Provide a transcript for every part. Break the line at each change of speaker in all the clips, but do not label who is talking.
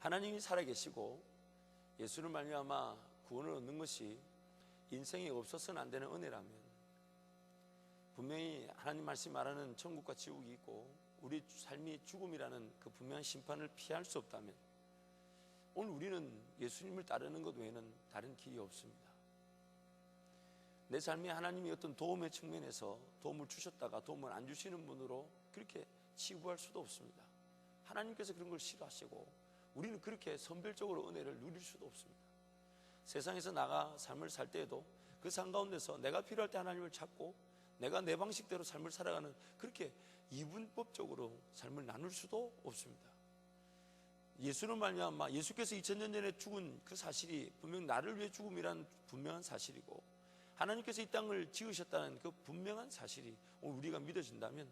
하나님이 살아계시고 예수를 말미암아 구원을 얻는 것이 인생에 없어서는 안 되는 은혜라면, 분명히 하나님 말씀이 말하는 천국과 지옥이 있고 우리 삶이 죽음이라는 그 분명한 심판을 피할 수 없다면, 오늘 우리는 예수님을 따르는 것 외에는 다른 길이 없습니다. 내 삶에 하나님이 어떤 도움의 측면에서 도움을 주셨다가 도움을 안 주시는 분으로 그렇게 치부할 수도 없습니다. 하나님께서 그런 걸 싫어하시고 우리는 그렇게 선별적으로 은혜를 누릴 수도 없습니다. 세상에서 나가 삶을 살 때에도 그 삶 가운데서 내가 필요할 때 하나님을 찾고 내가 내 방식대로 삶을 살아가는, 그렇게 이분법적으로 삶을 나눌 수도 없습니다. 예수는 말미암아 예수께서 2000년 전에 죽은 그 사실이 분명 나를 위해 죽음이란 분명한 사실이고, 하나님께서 이 땅을 지으셨다는 그 분명한 사실이 오늘 우리가 믿어진다면,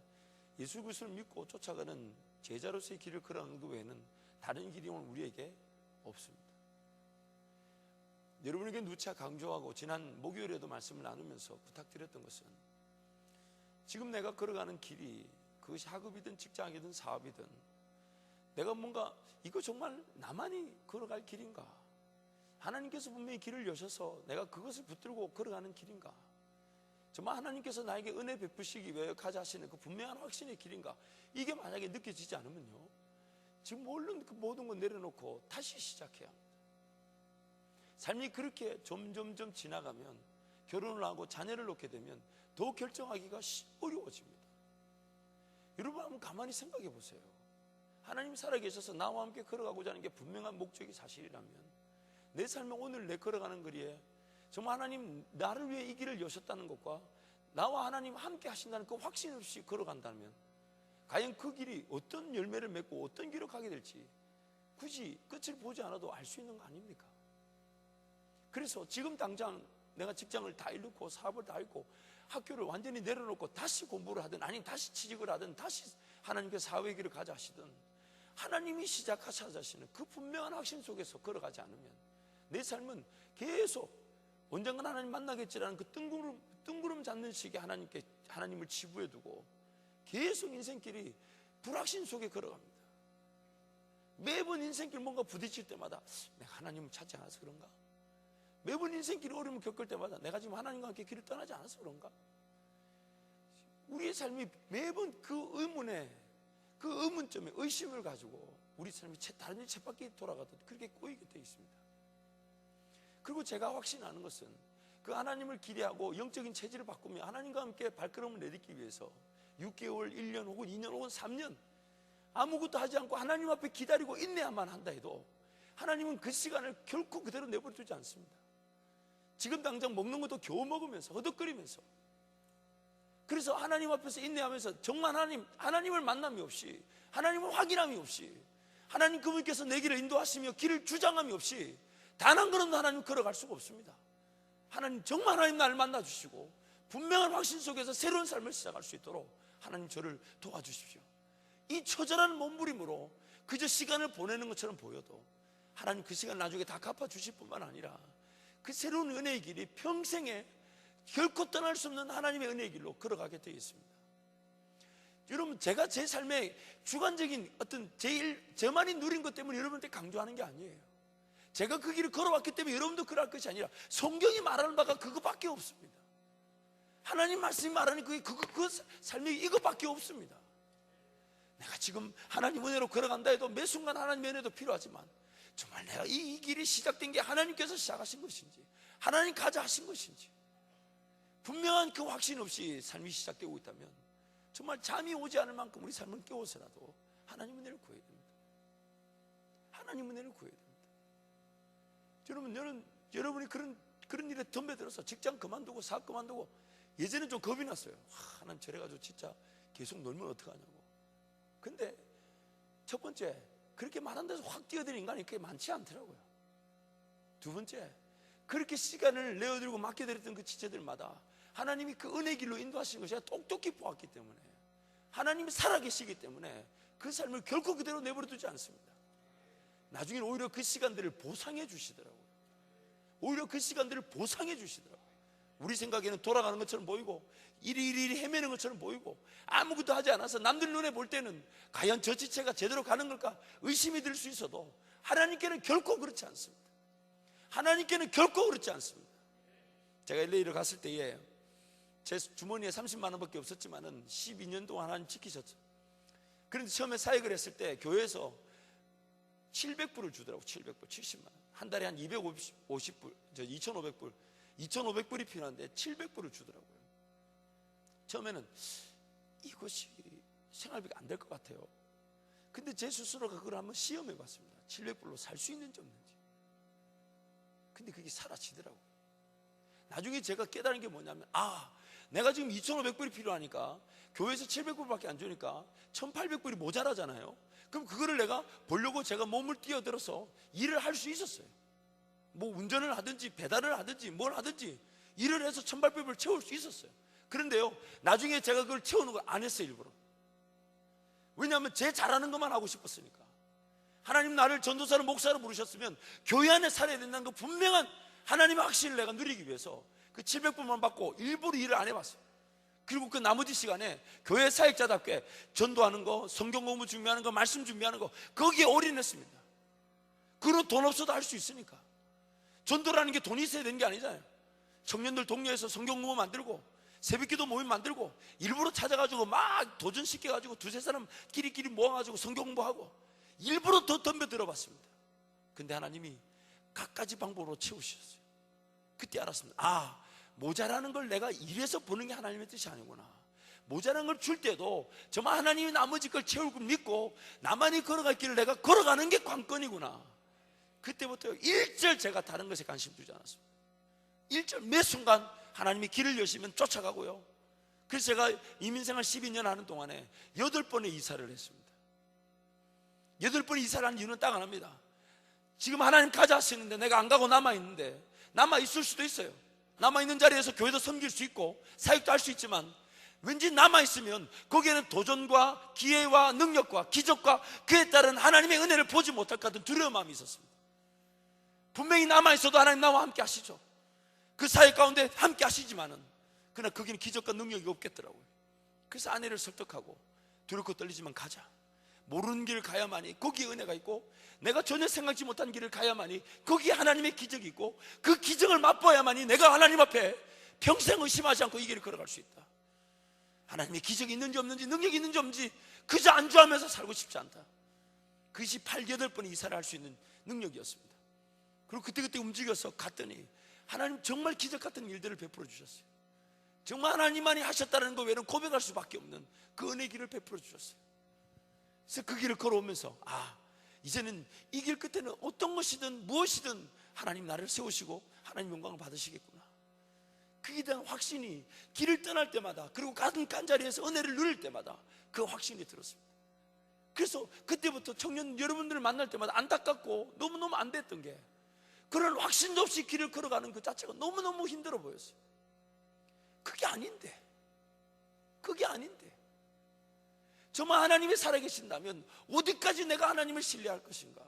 예수 그리스도를 믿고 쫓아가는 제자로서의 길을 걸어가는 것 외에는 다른 길이 오늘 우리에게 없습니다. 여러분에게 누차 강조하고 지난 목요일에도 말씀을 나누면서 부탁드렸던 것은, 지금 내가 걸어가는 길이 그것이 학업이든 직장이든 사업이든, 내가 뭔가 이거 정말 나만이 걸어갈 길인가? 하나님께서 분명히 길을 여셔서 내가 그것을 붙들고 걸어가는 길인가? 정말 하나님께서 나에게 은혜 베푸시기 위해 가자 하시는 그 분명한 확신의 길인가? 이게 만약에 느껴지지 않으면요, 지금 얼른 그 모든 걸 내려놓고 다시 시작해야 합니다. 삶이 그렇게 점점점 지나가면, 결혼을 하고 자녀를 놓게 되면 더 결정하기가 어려워집니다. 여러분 한번 가만히 생각해 보세요. 하나님 살아계셔서 나와 함께 걸어가고자 하는 게 분명한 목적이 사실이라면, 내 삶에 오늘 내 걸어가는 거리에 정말 하나님 나를 위해 이 길을 여셨다는 것과 나와 하나님 함께 하신다는 그 확신 없이 걸어간다면, 과연 그 길이 어떤 열매를 맺고 어떤 길로 가게 될지 굳이 끝을 보지 않아도 알 수 있는 거 아닙니까? 그래서 지금 당장 내가 직장을 다 잃고 사업을 다 잃고 학교를 완전히 내려놓고 다시 공부를 하든, 아니면 다시 취직을 하든, 다시 하나님께서 사회의 길을 가자 하시든, 하나님이 시작하셔야 하시는 그 분명한 확신 속에서 걸어가지 않으면 내 삶은 계속 언젠가 하나님 만나겠지라는 그 뜬구름 잡는 식의 하나님을 치부해 두고 계속 인생길이 불확신 속에 걸어갑니다. 매번 인생길 뭔가 부딪힐 때마다 내가 하나님을 찾지 않아서 그런가? 매번 인생길 어려움을 겪을 때마다 내가 지금 하나님과 함께 길을 떠나지 않아서 그런가? 우리의 삶이 매번 그 의문에, 그 의문점에 의심을 가지고 우리 삶이 다른 쳇바퀴 돌아가듯 그렇게 꼬이게 되어 있습니다. 그리고 제가 확신하는 것은, 그 하나님을 기대하고 영적인 체질을 바꾸며 하나님과 함께 발걸음을 내딛기 위해서 6개월, 1년 혹은 2년 혹은 3년 아무것도 하지 않고 하나님 앞에 기다리고 인내야만 한다 해도, 하나님은 그 시간을 결코 그대로 내버려 두지 않습니다. 지금 당장 먹는 것도 겨우 먹으면서 허덕거리면서, 그래서 하나님 앞에서 인내하면서 정말 하나님을 만남이 없이, 하나님을 확인함이 없이, 하나님 그분께서 내 길을 인도하시며 길을 주장함이 없이 단 한 걸음도 하나님 걸어갈 수가 없습니다. 하나님 정말 하나님 나를 만나주시고 분명한 확신 속에서 새로운 삶을 시작할 수 있도록 하나님 저를 도와주십시오. 이 처절한 몸부림으로 그저 시간을 보내는 것처럼 보여도 하나님 그 시간 나중에 다 갚아주실 뿐만 아니라 그 새로운 은혜의 길이 평생에 결코 떠날 수 없는 하나님의 은혜의 길로 걸어가게 되어 있습니다. 여러분, 제가 제 삶의 주관적인 어떤 저만이 누린 것 때문에 여러분한테 강조하는 게 아니에요. 제가 그 길을 걸어왔기 때문에 여러분도 그럴 것이 아니라 성경이 말하는 바가 그것밖에 없습니다. 하나님 말씀이 말하는 그 삶이 이것밖에 없습니다. 내가 지금 하나님 은혜로 걸어간다 해도 매 순간 하나님의 은혜도 필요하지만, 정말 내가 이 길이 시작된 게 하나님께서 시작하신 것인지, 하나님 가자 하신 것인지 분명한 그 확신 없이 삶이 시작되고 있다면, 정말 잠이 오지 않을 만큼 우리 삶을 깨워서라도 하나님 은혜를 구해야 됩니다. 하나님 은혜를 구해야 됩니다. 여러분이 그런 일에 덤벼들어서 직장 그만두고 사업 그만두고, 예전에 좀 겁이 났어요. 하나님 저래가지고 진짜 계속 놀면 어떡하냐고. 근데 첫 번째, 그렇게 말한 데서 확 뛰어드는 인간이 그렇게 많지 않더라고요. 두 번째, 그렇게 시간을 내어드리고 맡겨드렸던 그 지체들마다 하나님이 그 은혜 길로 인도하시는 것이 똑똑히 보았기 때문에, 하나님이 살아계시기 때문에 그 삶을 결코 그대로 내버려 두지 않습니다. 나중에는 오히려 그 시간들을 보상해 주시더라고요. 오히려 그 시간들을 보상해 주시더라고요. 우리 생각에는 돌아가는 것처럼 보이고 이리 헤매는 것처럼 보이고 아무것도 하지 않아서 남들 눈에 볼 때는 과연 저 지체가 제대로 가는 걸까 의심이 들 수 있어도, 하나님께는 결코 그렇지 않습니다. 하나님께는 결코 그렇지 않습니다. 제가 LA를 갔을 때에 제 주머니에 30만 원밖에 없었지만은 12년 동안 하나님 지키셨죠. 그런데 처음에 사역을 했을 때 교회에서 700불을 주더라고. 700불, 70만 원. 한 달에 한 250불, 2,500불, 2,500불이 필요한데 700불을 주더라고요. 처음에는 이것이 생활비가 안 될 것 같아요. 근데 제 스스로가 그걸 한번 시험해 봤습니다. 700불로 살 수 있는지 없는지. 근데 그게 사라지더라고요. 나중에 제가 깨달은 게 뭐냐면, 내가 지금 2,500불이 필요하니까 교회에서 700불밖에 안 주니까 1,800불이 모자라잖아요. 그럼 그거를 내가 보려고 제가 몸을 뛰어들어서 일을 할 수 있었어요. 뭐 운전을 하든지 배달을 하든지 뭘 하든지 일을 해서 1,800불을 채울 수 있었어요. 그런데요, 나중에 제가 그걸 채우는 걸 안 했어요, 일부러. 왜냐하면 제 잘하는 것만 하고 싶었으니까. 하나님 나를 전도사로 목사로 부르셨으면 교회 안에 살아야 된다는 그 분명한 하나님의 확신을 내가 누리기 위해서 그 700불만 받고 일부러 일을 안 해봤어요. 그리고 그 나머지 시간에 교회 사역자답게 전도하는 거, 성경 공부 준비하는 거, 말씀 준비하는 거, 거기에 올인했습니다. 그런 돈 없어도 할 수 있으니까. 전도라는 게 돈이 있어야 되는 게 아니잖아요. 청년들 동료에서 성경 공부 만들고 새벽기도 모임 만들고 일부러 찾아가지고 막 도전시켜가지고 두세 사람 끼리끼리 모아가지고 성경 공부하고 일부러 더 덤벼 들어봤습니다. 근데 하나님이 갖가지 방법으로 채우셨어요. 그때 알았습니다. 모자라는 걸 내가 이래서 보는 게 하나님의 뜻이 아니구나. 모자란 걸 줄 때도 정말 하나님이 나머지 걸 채울 걸 믿고 나만이 걸어갈 길을 내가 걸어가는 게 관건이구나. 그때부터 일절 제가 다른 것에 관심 두지 않았습니다. 일절 매 순간 하나님이 길을 여시면 쫓아가고요. 그래서 제가 이민생활 12년 하는 동안에 8번의 이사를 했습니다. 8번 이사를 한 이유는 딱 하나입니다. 지금 하나님 가자 하시는데 내가 안 가고 남아있는데, 남아있을 수도 있어요. 남아있는 자리에서 교회도 섬길 수 있고 사역도 할 수 있지만 왠지 남아있으면 거기에는 도전과 기회와 능력과 기적과 그에 따른 하나님의 은혜를 보지 못할 것 같은 두려운 마음이 있었습니다. 분명히 남아있어도 하나님 나와 함께 하시죠. 그 사역 가운데 함께 하시지만은 그러나 거기는 기적과 능력이 없겠더라고요. 그래서 아내를 설득하고 두렵고 떨리지만 가자. 모르는 길을 가야만이 거기에 은혜가 있고 내가 전혀 생각지 못한 길을 가야만이 거기에 하나님의 기적이 있고 그 기적을 맛봐야만이 내가 하나님 앞에 평생 의심하지 않고 이 길을 걸어갈 수 있다. 하나님의 기적이 있는지 없는지 능력이 있는지 없는지 그저 안주하면서 살고 싶지 않다. 그것이 8, 8번 이사를 할 수 있는 능력이었습니다. 그리고 그때그때 움직여서 갔더니 하나님 정말 기적 같은 일들을 베풀어 주셨어요. 정말 하나님만이 하셨다는 것 외에는 고백할 수밖에 없는 그 은혜 길을 베풀어 주셨어요. 그래서 그 길을 걸어오면서 이제는 이 길 끝에는 어떤 것이든 무엇이든 하나님 나를 세우시고 하나님 영광을 받으시겠구나. 그에 대한 확신이 길을 떠날 때마다 그리고 간 자리에서 은혜를 누릴 때마다 그 확신이 들었습니다. 그래서 그때부터 청년 여러분들을 만날 때마다 안타깝고 너무너무 안 됐던 게 그런 확신도 없이 길을 걸어가는 그 자체가 너무너무 힘들어 보였어요. 그게 아닌데 정말 하나님이 살아계신다면 어디까지 내가 하나님을 신뢰할 것인가?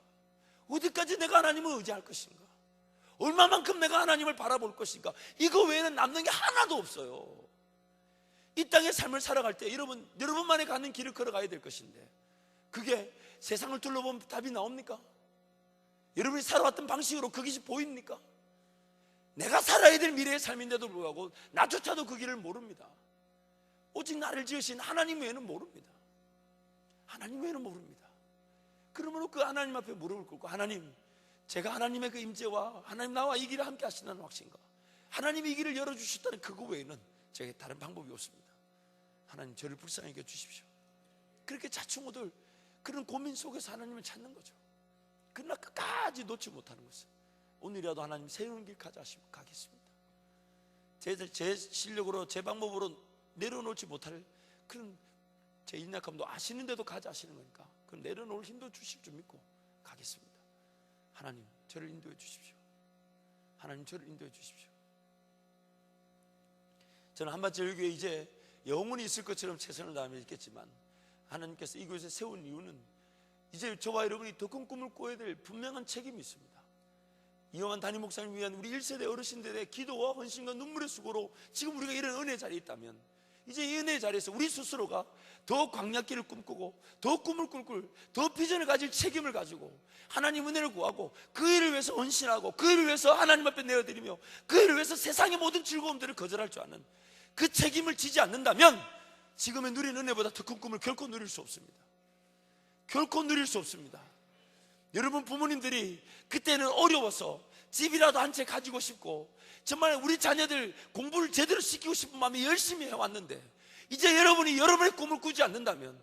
어디까지 내가 하나님을 의지할 것인가? 얼마만큼 내가 하나님을 바라볼 것인가? 이거 외에는 남는 게 하나도 없어요. 이 땅의 삶을 살아갈 때 여러분만이 가는 길을 걸어가야 될 것인데 그게 세상을 둘러보면 답이 나옵니까? 여러분이 살아왔던 방식으로 그것이 보입니까? 내가 살아야 될 미래의 삶인데도 불구하고 나조차도 그 길을 모릅니다. 오직 나를 지으신 하나님 외에는 모릅니다. 하나님 외에는 모릅니다. 그러므로 그 하나님 앞에 무릎을 꿇고 하나님, 제가 하나님의 그 임재와 하나님 나와 이 길을 함께 하신다는 확신과 하나님이 이 길을 열어주셨다는 그거 외에는 제게 다른 방법이 없습니다. 하나님 저를 불쌍히 여겨주십시오. 그렇게 자충우들 그런 고민 속에서 하나님을 찾는 거죠. 그러나 끝까지 놓지 못하는 것은 오늘이라도 하나님 새로운 길 가자 하시면 가겠습니다. 제 실력으로 제 방법으로 내려놓지 못할 그런 제 인약함도 아시는데도 가자 하시는 거니까 그 내려놓을 힘도 주실 줄 믿고 가겠습니다. 하나님 저를 인도해 주십시오. 하나님 저를 인도해 주십시오. 저는 한밭제일교회 이제 영원히 있을 것처럼 최선을 다하며 있겠지만 하나님께서 이 교회에 세운 이유는 이제 저와 여러분이 더 큰 꿈을 꿔야 될 분명한 책임이 있습니다. 이영환 담임 목사님 위한 우리 1세대 어르신들의 기도와 헌신과 눈물의 수고로 지금 우리가 이런 은혜 자리에 있다면 이제 이 은혜 자리에서 우리 스스로가 더 광야길을 꿈꾸고 더 꿈을 꿀 더 비전을 가질 책임을 가지고 하나님 은혜를 구하고 그 일을 위해서 헌신하고 그 일을 위해서 하나님 앞에 내어드리며 그 일을 위해서 세상의 모든 즐거움들을 거절할 줄 아는 그 책임을 지지 않는다면 지금의 누리는 은혜보다 더 큰 꿈을 결코 누릴 수 없습니다. 결코 누릴 수 없습니다. 여러분 부모님들이 그때는 어려워서 집이라도 한 채 가지고 싶고 정말 우리 자녀들 공부를 제대로 시키고 싶은 마음이 열심히 해왔는데 이제 여러분이 여러분의 꿈을 꾸지 않는다면,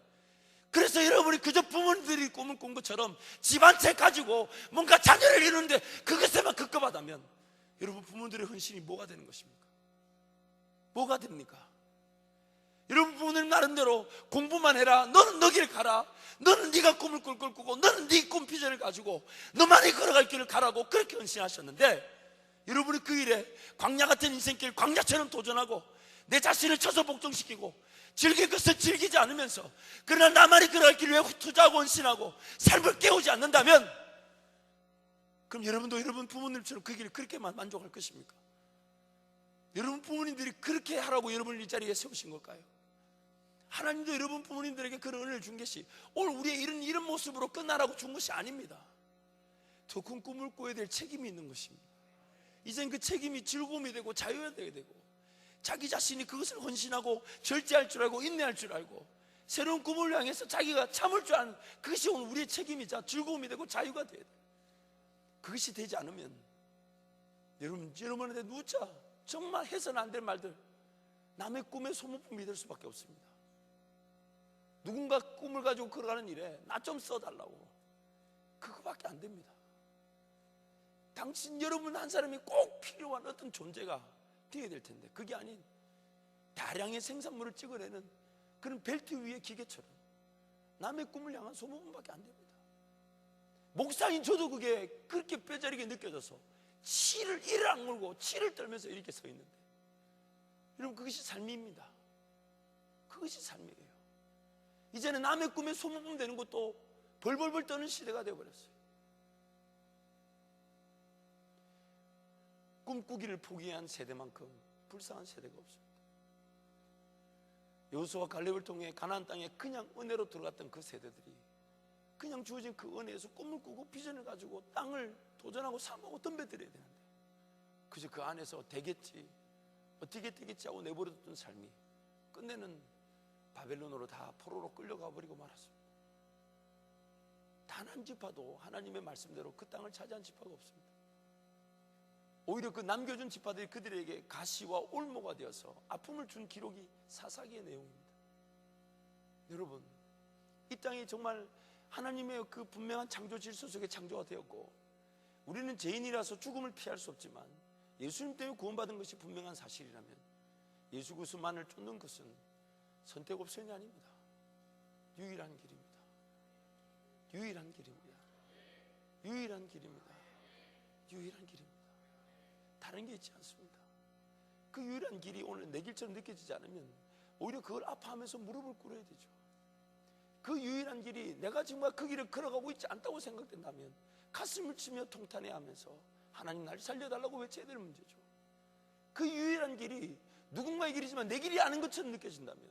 그래서 여러분이 그저 부모님들이 꿈을 꾼 것처럼 집 한 채 가지고 뭔가 자녀를 이루는데 그것에만 급급하다면 여러분 부모님들의 헌신이 뭐가 되는 것입니까? 뭐가 됩니까? 여러분 부모님 나름대로 공부만 해라, 너는 너 길 가라, 너는 네가 꿈을 꿀 꾸고 너는 네 꿈 비전을 가지고 너만이 걸어갈 길을 가라고 그렇게 헌신하셨는데, 여러분이 그 일에 광야 같은 인생길 광야처럼 도전하고 내 자신을 쳐서 복종시키고 즐길 것을 즐기지 않으면서 그러나 나만이 걸어갈 길을 왜 투자하고 헌신하고 삶을 깨우지 않는다면, 그럼 여러분도 여러분 부모님처럼 그 길을 그렇게만 만족할 것입니까? 여러분 부모님들이 그렇게 하라고 여러분을 이 자리에 세우신 걸까요? 하나님도 여러분 부모님들에게 그런 은혜를 준 것이 오늘 우리의 이런 모습으로 끝나라고 준 것이 아닙니다. 더 큰 꿈을 꾸어야 될 책임이 있는 것입니다. 이젠 그 책임이 즐거움이 되고 자유가 되게 되고 자기 자신이 그것을 헌신하고 절제할 줄 알고 인내할 줄 알고 새로운 꿈을 향해서 자기가 참을 줄 아는 그것이 오늘 우리의 책임이자 즐거움이 되고 자유가 돼야 돼요. 그것이 되지 않으면 여러분한테 누차 정말 해서는 안 될 말들, 남의 꿈의 소모품이 될 수밖에 없습니다. 누군가 꿈을 가지고 걸어가는 일에 나 좀 써달라고, 그거밖에 안 됩니다. 당신 여러분 한 사람이 꼭 필요한 어떤 존재가 되어야 될 텐데 그게 아닌 다량의 생산물을 찍어내는 그런 벨트 위의 기계처럼 남의 꿈을 향한 소모품밖에 안 됩니다. 목사인 저도 그게 그렇게 뼈저리게 느껴져서 이를 악물고 치를 떨면서 이렇게 서 있는데, 여러분 그것이 삶입니다. 그것이 삶이에요. 이제는 남의 꿈에 소모품 되는 것도 벌벌벌 떠는 시대가 되어버렸어요. 꿈꾸기를 포기한 세대만큼 불쌍한 세대가 없습니다. 여호수아와 갈렙을 통해 가나안 땅에 그냥 은혜로 들어갔던 그 세대들이 그냥 주어진 그 은혜에서 꿈을 꾸고 비전을 가지고 땅을 도전하고 삶하고 덤벼들어야 되는데 그저 그 안에서 되겠지 어떻게 되겠지 하고 내버려뒀던 삶이 끝내는 바벨론으로 다 포로로 끌려가 버리고 말았습니다. 단 한 지파도 하나님의 말씀대로 그 땅을 차지한 지파가 없습니다. 오히려 그 남겨준 지파들이 그들에게 가시와 올모가 되어서 아픔을 준 기록이 사사기의 내용입니다. 여러분, 이 땅이 정말 하나님의 그 분명한 창조 질서 속에 창조가 되었고 우리는 죄인이라서 죽음을 피할 수 없지만 예수님 때문에 구원받은 것이 분명한 사실이라면 예수 그리스도만을 쫓는 것은 선택 옵션이 아닙니다. 유일한 길입니다. 유일한 길입니다. 유일한 길입니다. 유일한 길입니다. 다른 게 있지 않습니다. 그 유일한 길이 오늘 내 길처럼 느껴지지 않으면 오히려 그걸 아파하면서 무릎을 꿇어야 되죠. 그 유일한 길이 내가 정말 그 길을 걸어가고 있지 않다고 생각된다면 가슴을 치며 통탄해하면서 하나님 날 살려달라고 외쳐야 될 문제죠. 그 유일한 길이 누군가의 길이지만 내 길이 아닌 것처럼 느껴진다면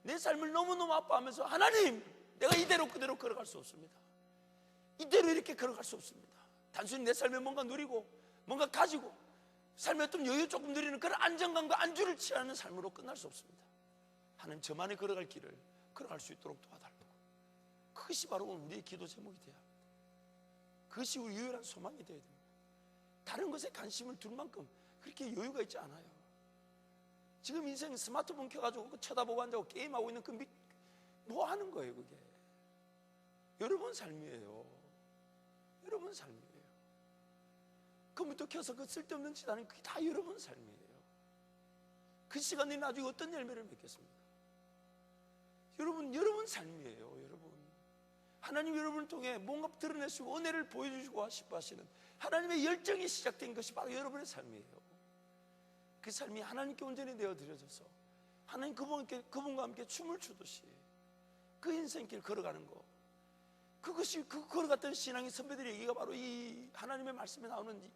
내 삶을 너무너무 아파하면서 하나님 내가 이대로 그대로 걸어갈 수 없습니다. 이대로 이렇게 걸어갈 수 없습니다. 단순히 내 삶에 뭔가 누리고 뭔가 가지고 삶에 어떤 여유 조금 누리는 그런 안정감과 안주를 취하는 삶으로 끝날 수 없습니다. 하나님 저만이 걸어갈 길을 걸어갈 수 있도록 도와달라고. 그것이 바로 오늘 우리의 기도 제목이 되어야 합니다. 그것이 우리 유일한 소망이 되어야 됩니다. 다른 것에 관심을 둘 만큼 그렇게 여유가 있지 않아요. 지금 인생 스마트폰 켜가지고 쳐다보고 앉아고 게임하고 있는 그 뭐 하는 거예요 그게? 여러분 삶이에요. 여러분 삶이에요. 컴퓨터 켜서 그 쓸데없는 짓 하는 그게 다 여러분 삶이에요. 그 시간에 나중에 어떤 열매를 맺겠습니까? 여러분 삶이에요. 여러분 하나님 여러분을 통해 뭔가 드러내시고 은혜를 보여주시고 싶어 하시는 하나님의 열정이 시작된 것이 바로 여러분의 삶이에요. 그 삶이 하나님께 온전히 내어드려져서 하나님 그분과 함께 춤을 추듯이 그 인생길 걸어가는 거, 그것이 그 걸어갔던 신앙의 선배들의 얘기가 바로 이 하나님의 말씀에 나오는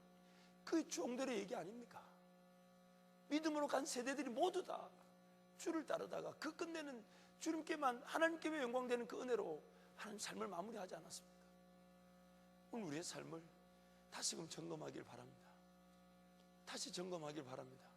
그 종들의 얘기 아닙니까? 믿음으로 간 세대들이 모두 다 주를 따르다가 그 끝내는 주님께만, 하나님께만 영광되는 그 은혜로 하나님 삶을 마무리하지 않았습니까? 오늘 우리의 삶을 다시금 점검하길 바랍니다. 다시 점검하길 바랍니다.